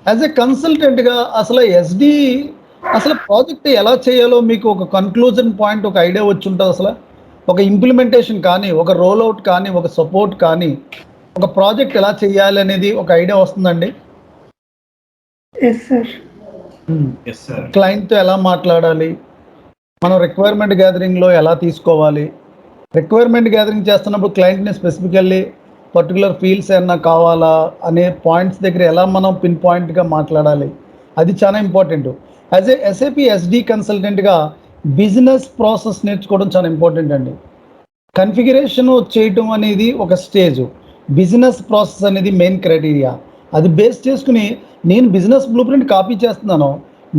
As a కన్సల్టెంట్గా అసలు SD అసలు project ఎలా చేయాలో మీకు ఒక కన్క్లూజన్ పాయింట్, ఒక ఐడియా వచ్చి ఉంటుంది. అసలు ఒక ఇంప్లిమెంటేషన్ కానీ, ఒక రోల్ అవుట్ కానీ, ఒక సపోర్ట్ కానీ, ఒక ప్రాజెక్ట్ ఎలా చేయాలి అనేది ఒక ఐడియా వస్తుందండి. క్లయింట్తో ఎలా మాట్లాడాలి, మనం రిక్వైర్మెంట్ గ్యాదరింగ్లో ఎలా తీసుకోవాలి, రిక్వైర్మెంట్ గ్యాదరింగ్ చేస్తున్నప్పుడు క్లయింట్ని స్పెసిఫికల్లీ పర్టికులర్ ఫీల్డ్స్ ఏమన్నా కావాలా అనే పాయింట్స్ దగ్గర ఎలా మనం పిన్ పాయింట్గా మాట్లాడాలి, అది చాలా important. As a SAP SD కన్సల్టెంట్గా బిజినెస్ ప్రాసెస్ నేర్చుకోవడం చాలా ఇంపార్టెంట్ అండి. కన్ఫిగరేషన్ చేయటం అనేది ఒక స్టేజ్, బిజినెస్ ప్రాసెస్ అనేది మెయిన్ క్రైటీరియా. అది బేస్ చేసుకుని నేను బిజినెస్ బ్లూ ప్రింట్ కాపీ చేస్తున్నాను,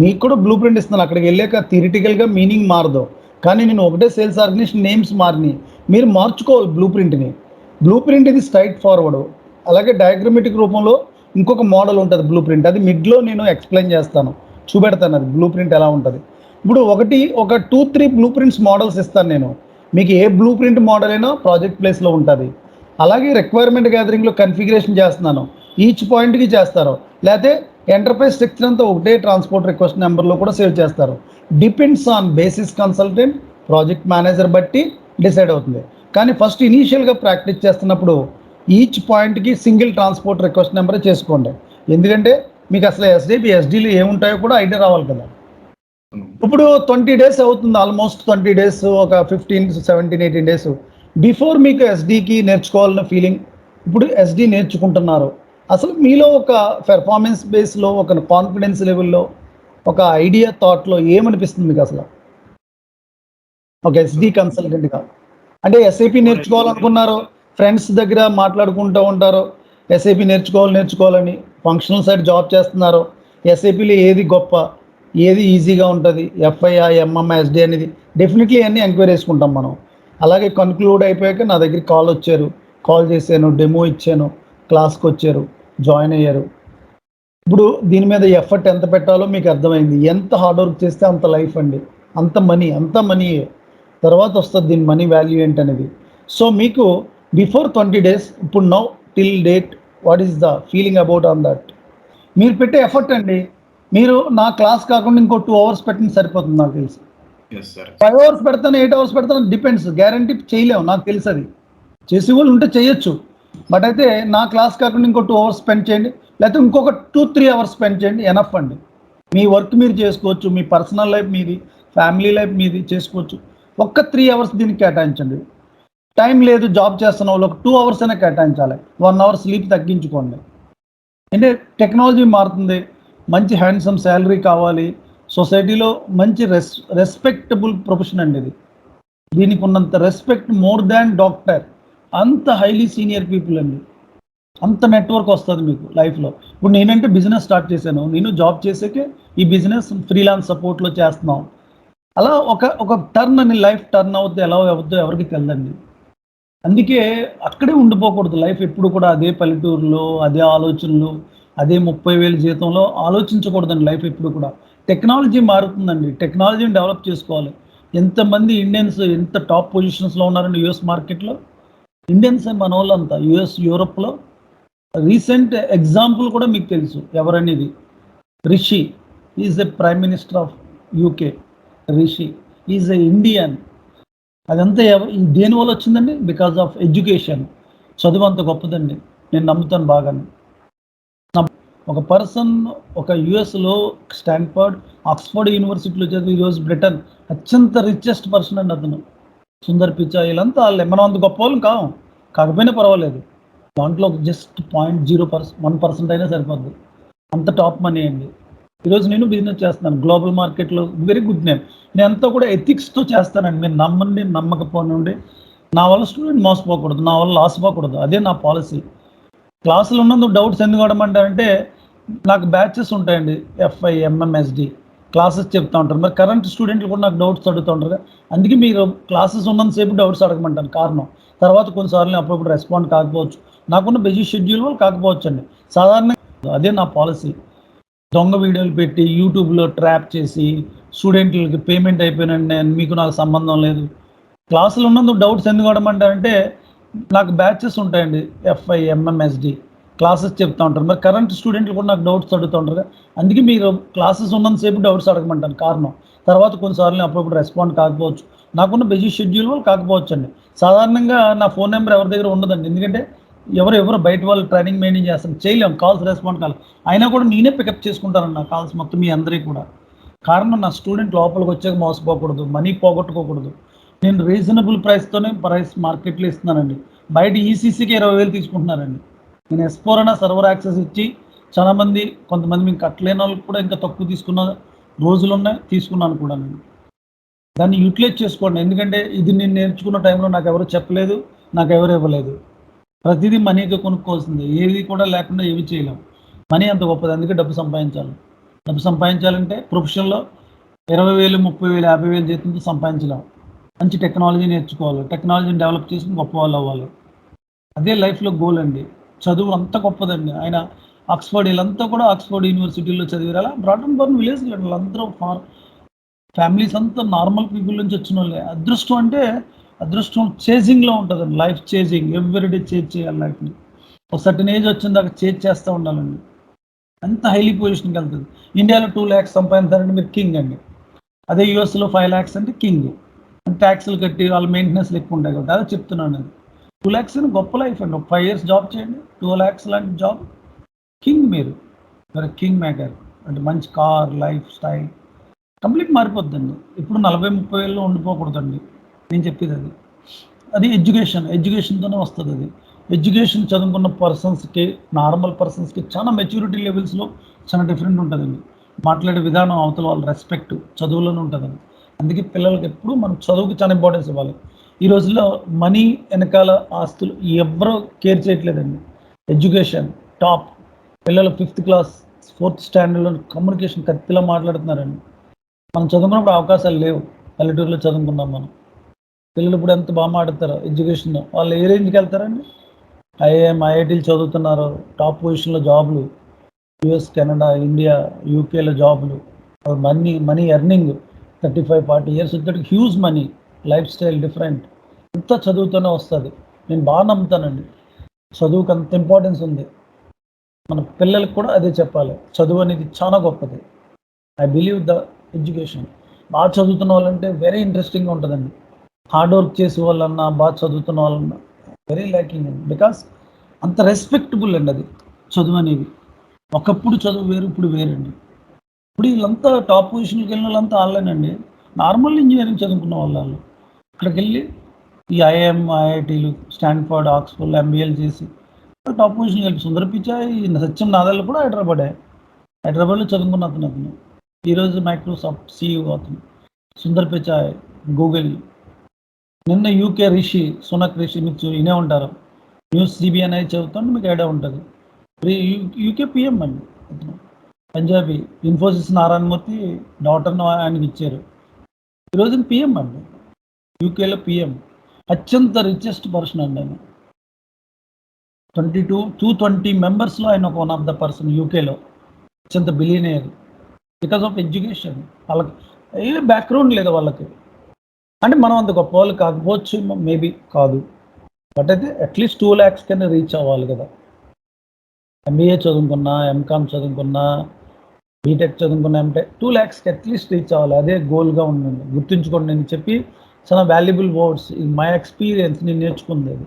మీకు కూడా బ్లూ ప్రింట్ ఇస్తున్నాను. అక్కడికి వెళ్ళాక థియరిటికల్గా మీనింగ్ మారదు, కానీ నేను ఒకటే సేల్స్ ఆర్గనైజేషన్ నేమ్స్ మారిని, మీరు మార్చుకోవాలి బ్లూ ప్రింట్ని. బ్లూ ప్రింట్ ఇది స్ట్రైట్ ఫార్వర్డ్. అలాగే డయాగ్రమెటిక్ రూపంలో ఇంకొక మోడల్ ఉంటుంది బ్లూ ప్రింట్, అది మిడ్లో నేను ఎక్స్ప్లెయిన్ చేస్తాను, చూపెడతాను అది బ్లూ ప్రింట్ ఎలా ఉంటుంది. ఇప్పుడు ఒక 2-3 బ్లూ ప్రింట్స్ మోడల్స్ ఇస్తాను నేను, మీకు ఏ బ్లూ ప్రింట్ మోడల్ అయినా ప్రాజెక్ట్ ప్లేస్లో ఉంటుంది. అలాగే రిక్వైర్మెంట్ గ్యాదరింగ్లో కన్ఫిగరేషన్ చేస్తున్నాను, ఈచ్ పాయింట్కి చేస్తారు, లేకపోతే ఎంటర్ప్రైజ్ స్ట్రక్చర్ అంతా ఒకటే ట్రాన్స్పోర్ట్ రిక్వెస్ట్ నెంబర్లో కూడా సేవ్ చేస్తారు. Depends on basis consultant, project manager బట్టి డిసైడ్ అవుతుంది. కానీ ఫస్ట్ ఇనీషియల్గా ప్రాక్టీస్ చేస్తున్నప్పుడు ఈచ్ పాయింట్కి సింగిల్ ట్రాన్స్పోర్ట్ రిక్వెస్ట్ నెంబరే చేసుకోండి, ఎందుకంటే మీకు అసలు ఎస్డీలు ఏముంటాయో కూడా ఐడియా రావాలి కదా. ఇప్పుడు 20 days అవుతుంది, ఆల్మోస్ట్ 20 days, ఒక 15, 17, 18 days బిఫోర్ మీకు ఎస్డీకి నేర్చుకోవాలన్న ఫీలింగ్. ఇప్పుడు ఎస్డీ నేర్చుకుంటున్నారు, అసలు మీలో ఒక పెర్ఫార్మెన్స్ బేస్లో, ఒక కాన్ఫిడెన్స్ లెవెల్లో, ఒక ఐడియా థాట్లో ఏమనిపిస్తుంది మీకు అసలు ఒక ఎస్డీ కన్సల్టెంట్గా? అంటే ఎస్ఐపి నేర్చుకోవాలనుకున్నారు, ఫ్రెండ్స్ దగ్గర మాట్లాడుకుంటూ ఉంటారు, ఎస్ఐపి నేర్చుకోవాలని, ఫంక్షనల్ సైడ్ జాబ్ చేస్తున్నారు, ఎస్ఐపిలో ఏది గొప్ప, ఏది ఈజీగా ఉంటుంది, ఎఫ్ఐఆ, ఎంఎం, ఎస్డి అనేది డెఫినెట్లీ అన్నీ ఎంక్వైరీ చేసుకుంటాం మనం. అలాగే కన్క్లూడ్ అయిపోయాక నా దగ్గరికి కాల్ చేశాను, డెమో ఇచ్చాను, క్లాస్కి వచ్చారు, జాయిన్ అయ్యారు. ఇప్పుడు దీని మీద ఎఫర్ట్ ఎంత పెట్టాలో మీకు అర్థమైంది. ఎంత హార్డ్ వర్క్ చేస్తే అంత లైఫ్ అండి, అంత మనీ తర్వాత వస్తుంది దీని మనీ వాల్యూ ఏంటనేది. సో మీకు బిఫోర్ 20 days, ఇప్పుడు now till date, what is the feeling about on that? మీరు పెట్టే ఎఫర్ట్ అండి. మీరు నా క్లాస్ కాకుండా ఇంకో 2 hours పెట్టిన సరిపోతుంది నాకు తెలిసి. 5 hours పెడతాను, 8 hours పెడతాను, డిపెండ్స్, గ్యారంటీ చేయలేము, నాకు తెలుసు. అది చేసే వాళ్ళు ఉంటే చేయొచ్చు, బట్ అయితే నా క్లాస్ కాకుండా ఇంకో 2 hours స్పెండ్ చేయండి, లేకపోతే ఇంకొక 2-3 hours స్పెండ్ చేయండి, ఎనఫ్ అండి. మీ వర్క్ మీరు చేసుకోవచ్చు, మీ పర్సనల్ లైఫ్ మీది, ఫ్యామిలీ లైఫ్ మీది చేసుకోవచ్చు. ఒక్క 3 hours దీనికి కేటాయించండి. టైం లేదు, జాబ్ చేస్తున్న వాళ్ళు ఒక 2 hours అయినా కేటాయించాలి. 1 hour స్లీప్ తగ్గించుకోండి. అంటే టెక్నాలజీ మారుతుంది, మంచి హ్యాండ్సమ్ శాలరీ కావాలి, సొసైటీలో మంచి రెస్పెక్టబుల్ ప్రొఫెషన్ అండి ఇది. దీనికి ఉన్నంత రెస్పెక్ట్ మోర్ దాన్ డాక్టర్, అంత హైలీ సీనియర్ పీపుల్ అండి, అంత నెట్వర్క్ వస్తుంది మీకు లైఫ్లో. ఇప్పుడు నేనంటే బిజినెస్ స్టార్ట్ చేశాను, నేను జాబ్ చేసాకే ఈ బిజినెస్ ఫ్రీలాన్స్ సపోర్ట్లో చేస్తున్నాం. అలా ఒక టర్న్ అని, లైఫ్ టర్న్ అవుద్ది, ఎలా అవుద్దో ఎవరికి తెలియదండి. అందుకే అక్కడే ఉండిపోకూడదు లైఫ్ ఎప్పుడు కూడా. అదే పల్లెటూరులో, అదే ఆలోచనలు, అదే 30,000 జీతంలో ఆలోచించకూడదండి లైఫ్ ఎప్పుడు కూడా. టెక్నాలజీ మారుతుందండి, టెక్నాలజీని డెవలప్ చేసుకోవాలి. ఎంతమంది ఇండియన్స్ ఎంత టాప్ పొజిషన్స్లో ఉన్నారండి యూఎస్ మార్కెట్లో. ఇండియన్స్ మన వాళ్ళంతా యూఎస్, యూరోప్లో. రీసెంట్ ఎగ్జాంపుల్ కూడా మీకు తెలుసు ఎవరనేది, Rishi is a prime minister of UK. Rishi is a Indian. అదంతా దేనివల్ల వచ్చిందండి? Because of education. చదువు అంత గొప్పదండి, నేను నమ్ముతాను బాగానే. ఒక పర్సన్ ఒక యుఎస్లో స్టాన్ఫర్డ్, ఆక్స్ఫర్డ్ యూనివర్సిటీలో చదివి ఈరోజు బ్రిటన్ అత్యంత రిచెస్ట్ పర్సన్ అండి అతను. సుందర్ పిచాయ్, వీళ్ళంతా మనం అంత గొప్ప వాళ్ళం కాకపోయినా పర్వాలేదు, దాంట్లో జస్ట్ 0.01% అయినా సరిపోద్ది, అంత టాప్ మనీ అండి. ఈరోజు నేను బిజినెస్ చేస్తున్నాను గ్లోబల్ మార్కెట్లో, వెరీ గుడ్ నేమ్. నేను అంతా కూడా ఎథిక్స్తో చేస్తానండి, మీరు నమ్మండి నమ్మకపోనండి. నా వల్ల స్టూడెంట్ మోసపోకూడదు, నా వల్ల లాస్ పోకూడదు, అదే నా పాలసీ. క్లాసులు ఉన్నందుకు డౌట్స్ ఎందుకు అడమంటారంటే, నాకు బ్యాచెస్ ఉంటాయండి, ఎఫ్ఐ, ఎంఎంఎస్డి క్లాసెస్ చెప్తూ ఉంటారు. మరి కరెంట్ స్టూడెంట్లు కూడా నాకు డౌట్స్ అడుగుతూ ఉంటారు. అందుకే మీరు క్లాసెస్ ఉన్నంతసేపు డౌట్స్ అడగమంటాను. కారణం తర్వాత కొన్నిసార్లు అప్పుడప్పుడు రెస్పాండ్ కాకపోవచ్చు, నాకున్న బిజీ షెడ్యూల్ వల్ల కాకపోవచ్చు అండి, సాధారణంగా అదే నా పాలసీ. దొంగ వీడియోలు పెట్టి యూట్యూబ్లో ట్రాప్ చేసి స్టూడెంట్లకి పేమెంట్ అయిపోయినండి, మీకు నాకు సంబంధం లేదు. క్లాసులు ఉన్నందుకు డౌట్స్ ఎందుకు అడగమంటారంటే, నాకు బ్యాచెస్ ఉంటాయండి, ఎఫ్ఐ, ఎంఎంఎస్డి క్లాసెస్ చెప్తా ఉంటారు. మరి కరెంట్ స్టూడెంట్లు కూడా నాకు డౌట్స్ అడుగుతూ ఉంటారు. అందుకే మీరు క్లాసెస్ ఉన్నంతసేపు డౌట్స్ అడగమంటాను కారణం. తర్వాత కొన్నిసార్లు అప్పుడప్పుడు రెస్పాండ్ కాకపోవచ్చు. నాకున్న బిజీ షెడ్యూల్ వల్ల కాకపోవచ్చండి. సాధారణంగా నా ఫోన్ నెంబర్ ఎవరి దగ్గర ఉండదండి. ఎందుకంటే ఎవరు బయట వాళ్ళు ట్రైనింగ్ మెయింటైన్ చేస్తారు. చేయలేం కాల్స్ రెస్పాండ్ కాలేదు. అయినా కూడా నేనే పికప్ చేసుకుంటానండి నా కాల్స్ మొత్తం మీ అందరికీ కూడా. కారణం నా స్టూడెంట్ లోపలికి వచ్చాక మోసపోకూడదు, మనీ పోగొట్టుకోకూడదు. నేను రీజనబుల్ ప్రైస్‌తోనే మార్కెట్‌లో ఇస్తున్నానండి. బయట ఈసీసీకి 20,000 తీసుకుంటున్నారండి. నేను S4 HANA సర్వర్ యాక్సెస్ ఇచ్చి చాలామంది కొంతమంది మీకు కట్టలేని వాళ్ళకి కూడా ఇంకా తక్కువ తీసుకున్న రోజులున్నాయి. తీసుకున్నాను కూడా నేను. దాన్ని యూటిలైజ్ చేసుకోండి. ఎందుకంటే ఇది నేను నేర్చుకున్న టైంలో నాకెవరు చెప్పలేదు. నాకెవరు ఇవ్వలేదు. ప్రతిదీ మనీతో కొనుక్కోవాల్సిందే. ఏది కూడా లేకుండా ఏమి చేయలేం. మనీ అంత గొప్పది. అందుకే డబ్బు సంపాదించాలి. డబ్బు సంపాదించాలంటే ప్రొఫెషన్‌లో 20,000, 30,000, 50,000 జీతంతో సంపాదించలేం. మంచి టెక్నాలజీ నేర్చుకోవాలి. టెక్నాలజీని డెవలప్ చేసుకొని గొప్పవాళ్ళు అవ్వాలి. అదే లైఫ్‌లో గోల్ అండి. చదువు అంత గొప్పదండి. ఆయన ఆక్స్‌ఫర్డ్ వీళ్ళంతా కూడా ఆక్స్‌ఫర్డ్ యూనివర్సిటీలో చదివారు. అలా బ్రాట్ అండ్ బోర్న్ విలేజ్‌లో వీళ్ళందరూ ఫ్యామిలీస్ అంతా నార్మల్ పీపుల్ నుంచి వచ్చినోళ్ళే. అదృష్టం అంటే అదృష్టం చేజింగ్‌లో ఉంటదండి. Life chasing. Every day chase చేయాలి లైఫ్‌ని. ఒక సర్టెన్ ఏజ్ వచ్చిన దాకా చేజ్ చేస్తా ఉండాలండి. అంత హైలీ పొజిషన్‌కెళ్తది. ఇండియాలో 2,00,000 సంపాదించారంటే మీరు కింగ్ అండి. అదే యూఎస్‌లో 5,00,000 అంటే కింగ్. ట్యాక్స్‌లు కట్టి వాళ్ళ మెయింటెనెన్స్‌లు ఎక్కువ ఉంటాయి కాబట్టి అదే చెప్తున్నాను నేను. 2,00,000 గొప్ప లైఫ్ అండి. ఒక 5 ఇయర్స్ జాబ్ చేయండి. 2,00,000 లాంటి జాబ్ కింగ్ మీరు. King maker. అంటే మంచి కార్, లైఫ్ స్టైల్ కంప్లీట్ మారిపోద్దండి. ఇప్పుడు 40, 30,000లో ఉండిపోకూడదండి. నేను చెప్పేది అది. అది ఎడ్యుకేషన్‌తోనే వస్తదది. ఎడ్యుకేషన్ చదువుకున్న పర్సన్స్‌కి, నార్మల్ పర్సన్స్‌కి చాలా మెచ్యూరిటీ లెవెల్స్‌లో చాలా డిఫరెంట్ ఉంటదండి. మాట్లాడే విధానం అవతల వాళ్ళ రెస్పెక్ట్ చదువులోనే ఉంటదండి. అందుకే పిల్లలకి ఎప్పుడు మనం చదువుకి చాలా ఇంపార్టెన్స్ ఇవ్వాలి. ఈ రోజుల్లో మనీ ఎనకాల ఆస్తులు ఎవ్వరు కేర్ చేయట్లేదండి. Education top. పిల్లలు 5థ్ క్లాస్, 4థ్ స్టాండర్డ్‌లో కమ్యూనికేషన్ కత్తిలా మాట్లాడుతున్నారండి. మనం చదువుకున్నప్పుడు అవకాశాలు లేవు. పల్లెటూరులో చదువుకున్నాం మనం. పిల్లలు ఇప్పుడు ఎంత బాగా మాట్లాడతారో ఎడ్యుకేషన్. వాళ్ళు ఏ రేంజ్‌కి వెళ్తారండి? ఐఐటీలు చదువుతున్నారు. టాప్ పొజిషన్‌లో జాబ్‌లు. యూఎస్, కెనడా, ఇండియా, యూకేలో జాబ్‌లు. మనీ ఎర్నింగ్ 35, 40 ఇయర్స్ వచ్చేటికి huge money. Lifestyle different. అంతా చదువుతోనే వస్తది. నేను బాగా నమ్ముతానండి. చదువుకి అంత ఇంపార్టెన్స్ ఉంది. మన పిల్లలకి కూడా అదే చెప్పాలి. చదువు అనేది చాలా గొప్పది. I believe the education. బాగా చదువుతున్న వాళ్ళంటే వెరీ ఇంట్రెస్టింగ్‌గా ఉంటదండి. హార్డ్ వర్క్ చేసే వాళ్ళన్నా, బాగా చదువుతున్న వాళ్ళన్నా వెరీ ల్యాకింగ్ అండి. బికాస్ అంత రెస్పెక్టబుల్ అండి అది చదువనేది. ఒకప్పుడు చదువు వేరు, ఇప్పుడు వేరండి. ఇప్పుడు వీళ్ళంతా టాప్ పొజిషన్‌కి వెళ్ళినోళ్ళంతా ఆళ్ళేనండి. నార్మల్ ఇంజినీరింగ్ చదువుకున్న వాళ్ళాళ్ళు. అక్కడికెళ్ళి ఈ ఐఐటీలు, స్టాన్ఫర్డ్, ఆక్స్‌ఫర్డ్ ఎంబీఏలు చేసి టాప్ పొజిషన్‌కి వెళ్ళి సుందర్ పిచాయ్, సత్యం నాదెళ్ల కూడా హైదరాబాదే. హైదరాబాద్‌లో చదువుకున్న అతను. ఈరోజు మైక్రోసాఫ్ట్ సీఈఓ అతను. సుందర్ పిచాయ్, గూగుల్. నిన్న యూకే రిషి, సునక్ రిషి మీరు వినే ఉంటారు. న్యూస్ సిబిఎన్ అనేది చదువుతుంటే మీకు ఐడియా ఉంటది. యూకే పీఎం అండి అతను. పంజాబీ. ఇన్ఫోసిస్ నారాయణమూర్తి డాటర్‌ని ఆయనకిచ్చారు. ఈ రోజున పీఎం అండి. యూకేలో పీఎం. అత్యంత రిచెస్ట్ పర్సన్ అండి ఆయన. 220 మెంబర్స్‌లో ఆయన ఒక వన్ ఆఫ్ ద పర్సన్ యూకేలో. అత్యంత బిలియనియర్. Because of education. వాళ్ళకి ఏ బ్యాక్‌గ్రౌండ్ లేదు వాళ్ళకి. అంటే మనం అంత గొప్పవాళ్ళు కాకపోవచ్చు. మేబీ కాదు. బట్ అయితే అట్‌లీస్ట్ 2,00,000 కన్నా రీచ్ అవ్వాలి కదా! ఎంబీఏ చదువుకున్నా, ఎంకామ్ చదువుకున్నా, బీటెక్ చదువుకున్నా అంటే 2,00,000కి అట్‌లీస్ట్ రీచ్ అవ్వాలి. అదే గోల్‌గా ఉండండి. గుర్తుంచుకోండి నేను చెప్పి చాలా వాల్యుబుల్ వర్డ్స్. ఇది మై ఎక్స్‌పీరియన్స్ నేను నేర్చుకుందది.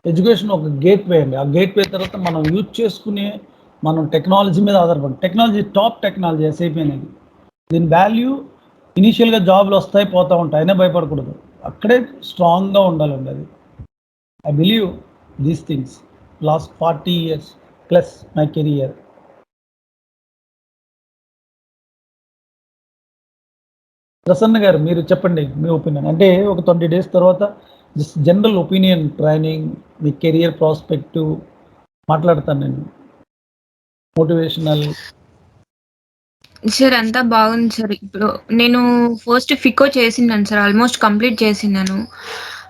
ఎడ్యుకేషన్ ఒక గేట్‌వే అండి. ఆ గేట్‌వే తర్వాత మనం యూజ్ చేసుకునే మనం టెక్నాలజీ మీద ఆధారపడి టెక్నాలజీ టాప్ టెక్నాలజీ ఎస్ఐపి అనేది. దీని వాల్యూ ఇనీషియల్‌గా జాబ్‌లొస్తాయి, పోతా ఉంటాయి. అయినా భయపడకూడదు. అక్కడే స్ట్రాంగ్‌గా ఉండాలండి అది. I believe these things. Last 40 years plus my career. Prasanna గారు మీరు చెప్పండి మీ ఒపీనియన్. అంటే ఒక 20 డేస్ తర్వాత జనరల్ ఒపీనియన్ ట్రైనింగ్, మీ కెరియర్ ప్రాస్పెక్టివ్ మాట్లాడతాను నేను. మోటివేషనల్. సార్ అంతా బాగుంది సార్. ఇప్పుడు నేను ఫస్ట్ ఫికో చేసినాను సార్. ఆల్మోస్ట్ కంప్లీట్ చేసినాను.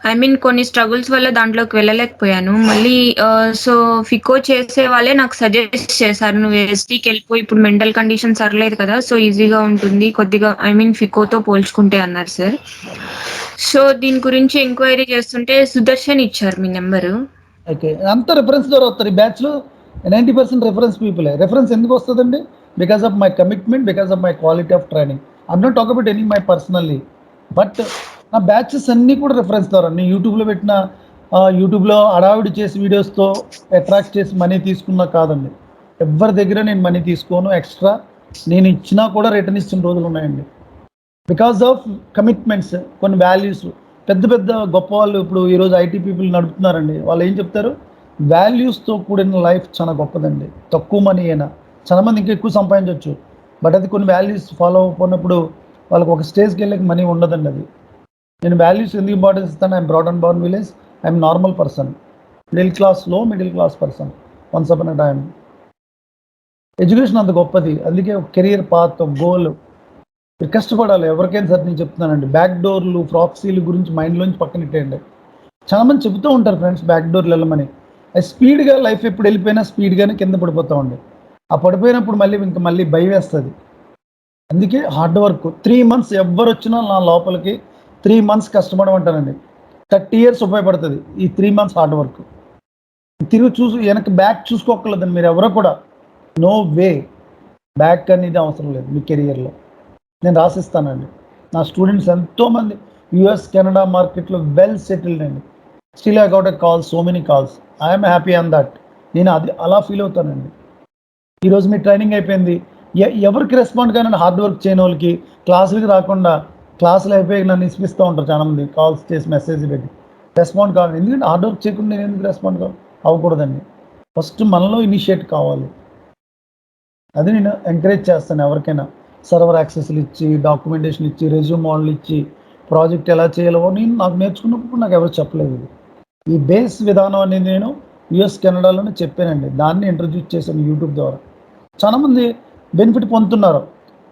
ఐ మీన్ కొన్ని స్ట్రగుల్స్ వల్ల దాంట్లోకి వెళ్ళలేకపోయాను. మళ్ళీ సో ఫికో చేసే వాళ్ళే నాకు సజెస్ట్ చేశారు. "నువ్వు ఎస్‌డీకెళ్ళిపో. ఇప్పుడు మెంటల్ కండిషన్ సరిలేదు కదా! సో ఈజీగా ఉంటుంది. కొద్దిగా ఐ మీన్ ఫికోతో పోల్చుకుంటే" అన్నారు సార్. సో దీని గురించి ఎంక్వైరీ చేస్తుంటే సుదర్శన్ ఇచ్చారు మీ నంబరు. ఓకే. అంతా రిఫరెన్స్ ద్వారా వస్తారు. ఈ బ్యాచ్‌లో 90% రిఫరెన్స్ పీపులే. రిఫరెన్స్ ఎందుకు వస్తదండి? Because of my commitment, because of my quality of training. I'm not talk about any my personally. But నా బ్యాచెస్ అన్నీ కూడా రిఫరెన్స్ ద్వారా. నేను యూట్యూబ్‌లో పెట్టిన యూట్యూబ్‌లో హడావిడి చేసి వీడియోస్‌తో అట్రాక్ట్ చేసి మనీ తీసుకున్నా కాదండి. ఎవ్వరి దగ్గర నేను మనీ తీసుకోను ఎక్స్‌ట్రా. నేను ఇచ్చినా కూడా రిటర్న్ ఇచ్చిన రోజులున్నాయండి. బికాస్ ఆఫ్ కమిట్మెంట్స్, కొన్ని వాల్యూస్. పెద్ద పెద్ద గొప్పవాళ్ళు ఇప్పుడు ఈరోజు ఐటీ పీపుల్ నడుపుతున్నారండి. వాళ్ళు ఏం చెప్తారు? వాల్యూస్‌తో కూడిన లైఫ్ చాలా గొప్పదండి. తక్కువ మనీ అయినా. చాలామంది ఇంకా ఎక్కువ సంపాదించొచ్చు. బట్ అది కొన్ని వాల్యూస్ ఫాలో అవ్వకపోయినప్పుడు వాళ్ళకి ఒక స్టేజ్‌కెళ్ళాక మనీ ఉండదండి అది. నేను వాల్యూస్ ఎందుకు ఇంపార్టెన్స్ ఇస్తాను? I'm brought and born village. I'm normal person. Middle class, low middle class person. Once upon a time. Education అంత గొప్పది. అందుకే ఒక కెరియర్ పాత్, ఒక గోల్. మీరు కష్టపడాలి ఎవరికైనా సరే నేను చెప్తున్నానండి. బ్యాక్ డోర్లు, ప్రాక్సీల గురించి మైండ్‌లోంచి పక్కనెట్టేయండి. చాలామంది చెబుతూ ఉంటారు ఫ్రెండ్స్ బ్యాక్ డోర్లు వెళ్ళమని. అది స్పీడ్‌గా లైఫ్ ఎప్పుడు వెళ్ళిపోయినా స్పీడ్‌గానే కింద పడిపోతామండి. ఆ పడిపోయినప్పుడు మళ్ళీ భయం వేస్తది. అందుకే హార్డ్ వర్క్ 3 మంత్స్ ఎవ్వరొచ్చినా నా లోపలికి 3 మంత్స్ కష్టపడమంటానండి. 30 ఇయర్స్ ఉపయోగపడుతది. ఈ 3 మంత్స్ హార్డ్ వర్క్. తిరిగి వెనక్కి బ్యాక్ చూసుకోక్కర్లేదండి మీరెవరు కూడా. No way. బ్యాక్ అనేది అవసరం లేదు మీ కెరియర్‌లో. నేను రాసిస్తానండి. నా స్టూడెంట్స్ ఎంతోమంది యూఎస్, కెనడా మార్కెట్‌లో వెల్ సెటిల్డ్ అండి. Still I got a calls, so many calls. I'm happy on that. నేను అది అలా ఫీల్ అవుతానండి. ఈరోజు మీ ట్రైనింగ్ అయిపోయింది. ఎవరికి రెస్పాండ్ కానండి హార్డ్ వర్క్ చేయనోళ్ళకి, క్లాసులకి రాకుండా క్లాసులు అయిపోయాక నన్ను ఇసిపిస్తూ ఉంటారు చాలామంది కాల్స్ చేసి మెసేజ్ పెట్టి. రెస్పాండ్ కావాలి. ఎందుకంటే హార్డ్ వర్క్ చేయకుండా నేను ఎందుకు రెస్పాండ్ అవ్వకూడదండి. ఫస్ట్ మనలో ఇనిషియేట్ కావాలి. అది నేను ఎంకరేజ్ చేస్తాను ఎవరికైనా. సర్వర్ యాక్సెస్‌లు ఇచ్చి, డాక్యుమెంటేషన్ ఇచ్చి, రెజ్యూమ్ మోడల్ ఇచ్చి, ప్రాజెక్ట్ ఎలా చేయాలో నాకు నేర్చుకున్నప్పుడు నాకు ఎవరు చెప్పలేదు ఇది. ఈ బేస్ విధానం అనేది నేను యూఎస్, కెనడాలోనే చెప్పానండి. దాన్ని ఇంట్రడ్యూస్ చేశాను యూట్యూబ్ ద్వారా. చాలామంది బెనిఫిట్ పొందుతున్నారు.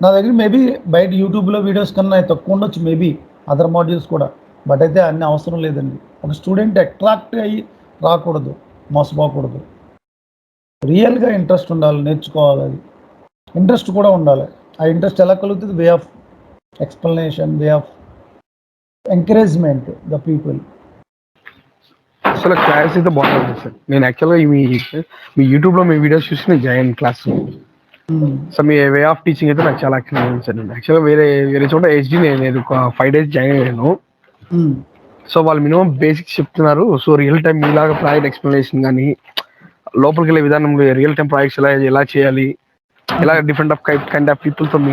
నా దగ్గర మేబీ బయట యూట్యూబ్‌లో వీడియోస్ కన్నా తక్కువ ఉండొచ్చు మేబీ అదర్ మాడ్యూల్స్ కూడా. బట్ అయితే అన్ని అవసరం లేదండి. ఒక స్టూడెంట్ అట్రాక్ట్ అయ్యి రాకూడదు, మోసపోకూడదు. రియల్‌గా ఇంట్రెస్ట్ ఉండాలి, నేర్చుకోవాలి అది. ఇంట్రెస్ట్ కూడా ఉండాలి. ఆ ఇంట్రెస్ట్ ఎలా కలుగుతుంది? Way of explanation, way of encouragement the people. అసలు క్లాస్ అయితే బాగుంటుంది సార్. నేను యాక్చువల్గా మీ యూట్యూబ్లో మీ వీడియోస్ చూసి నేను join class. So me way of teaching అయితే నాకు చాలా యాక్చువల్ సార్. నేను యాక్చువల్గా వేరే చోట హెచ్డి నేను ఒక 5 days జాయిన్ అయ్యాను. సో వాళ్ళు మినిమం బేసిక్స్ చెప్తున్నారు. సో రియల్ టైం మీలాగా ప్రాజెక్ట్ ఎక్స్ప్లెనేషన్ కానీ, లోపలికి వెళ్ళే విధానంలో రియల్ టైం ప్రాజెక్ట్స్ ఎలా చేయాలి, ఎలా డిఫరెంట్ ఆఫ్ కైండ్ ఆఫ్ పీపుల్తో మీ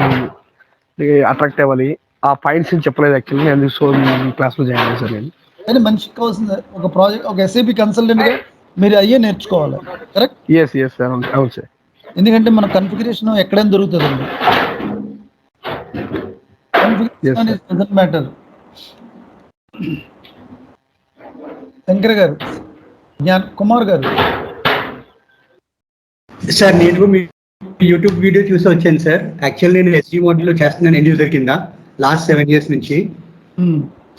అట్రాక్ట్ అవ్వాలి, ఆ పాయింట్స్ చెప్పలేదు యాక్చువల్లీ. నేను సో మీ క్లాస్లో జాయిన్ అయ్యాను సార్ నేను. కానీ మనిషికి కావాల్సింది ఒక ప్రాజెక్ట్, ఒక ఎస్ఏపి కన్సల్టెంట్గా మీరు అయ్యే నేర్చుకోవాలి. కరెక్ట్. ఎస్ సార్, అవును సార్. ఎందుకంటే మన కన్ఫిగరేషన్ ఎక్కడైనా దొరుకుతుందండి. కన్ఫిగరేషన్ అనేది డజంట్ మ్యాటర్. శంకర్ గారు, కుమార్ గారు. సార్ నేను మీ యూట్యూబ్ వీడియో చూసి వచ్చాను సార్. యాక్చువల్ నేను ఎస్జీ మోడల్లో చేస్తున్నాను ఎండ్ యూజర్ కింద లాస్ట్ 7 years నుంచి.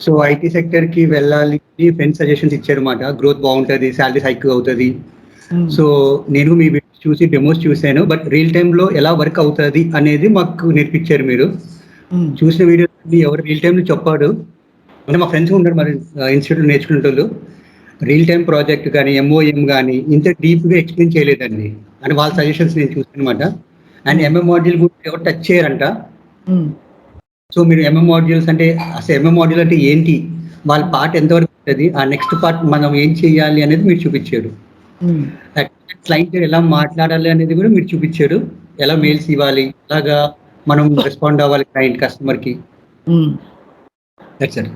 సో ఐటీ సెక్టర్ కి వెళ్ళాలి, ఫ్రెండ్స్ సజెషన్స్ ఇచ్చారన్నమాట. గ్రోత్ బాగుంటుంది, శాలరీ హైక్ అవుతుంది. సో నేను మీ వీడియోస్ చూసి డెమోస్ చూశాను. బట్ రియల్ టైంలో ఎలా వర్క్ అవుతుంది అనేది మాకు నేర్పించారు మీరు. చూసిన వీడియో ఎవరు రియల్ టైంలో చెప్పాడు అంటే మా ఫ్రెండ్స్ ఉంటారు మరి ఇన్స్టిట్యూట్లో నేర్చుకునేటోళ్ళు. రియల్ టైం ప్రాజెక్ట్ కానీ ఎంఓఎం కానీ ఇంత డీప్గా ఎక్స్ప్లెయిన్ చేయలేదండి అని వాళ్ళ సజెషన్స్ నేను చూసాను అనమాట. అండ్ ఎంఎం మాడ్యూల్ కూడా ఎవరు టచ్ చేయరంట. సో మీరు ఎంఎం మాడ్యూల్స్ అంటే అసలు ఎంఎం మాడ్యూల్ అంటే ఏంటి, వాళ్ళ పార్ట్ ఎంతవరకు ఉంటుంది, ఆ నెక్స్ట్ పార్ట్ మనం ఏం చేయాలి అనేది మీరు చూపించారు. క్లయింట్ ఎలా మాట్లాడాలి అనేది కూడా మీరు చూపించారు. ఎలా మెయిల్స్ ఇవ్వాలి, ఎలాగా మనం రెస్పాండ్ అవ్వాలి క్లయింట్ కస్టమర్కి. సార్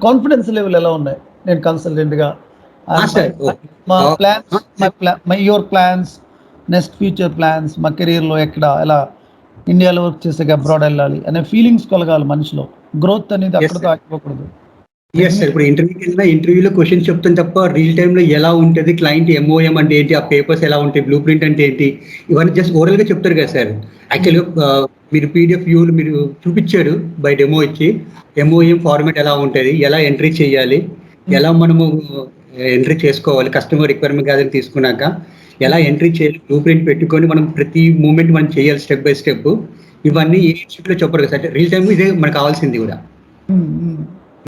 కాన్ఫిడెన్స్ లెవెల్ ఎలా ఉన్నాయి? నేను కన్సల్టెంట్గా మా plans, your plans, next future plans, మా కెరీర్లో ఎలా ఇండియాలో వర్క్ చేసాక అబ్రాడ్ వెళ్ళాలి అనే ఫీలింగ్స్ కలగాలి మనిషిలో. గ్రోత్ అనేది అక్కడితో ఆగిపోకూడదు. Yes sir. ఇప్పుడు ఇంటర్వ్యూకి వెళ్ళినా ఇంటర్వ్యూలో క్వశ్చన్స్ చెప్తాను తప్ప రియల్ టైంలో ఎలా ఉంటుంది, క్లయింట్ ఎంఓఎం అంటే ఏంటి, ఆ పేపర్స్ ఎలా ఉంటాయి, బ్లూ ప్రింట్ అంటే ఏంటి, ఇవన్నీ జస్ట్ ఓరల్గా చెప్తారు కదా సార్. యాక్చువల్గా మీరు పీడిఎఫ్ వ్యూలు మీరు చూపించారు బై డెమో ఇచ్చి. ఎంఓఎం ఫార్మాట్ ఎలా ఉంటుంది, ఎలా ఎంట్రీ చేయాలి, ఎలా మనము ఎంట్రీ చేసుకోవాలి, కస్టమర్ రిక్వైర్మెంట్ గ్యాదరింగ్ తీసుకున్నాక ఎలా ఎంట్రీ చేయాలి, బ్లూ ప్రింట్ పెట్టుకొని మనం ప్రతి మూమెంట్ మనం చేయాలి స్టెప్ బై స్టెప్. ఇవన్నీ ఏ ఇన్స్టిట్యూట్లో చెప్పరు కదా సార్. రియల్ టైం ఇదే మనకు కావాల్సింది కూడా.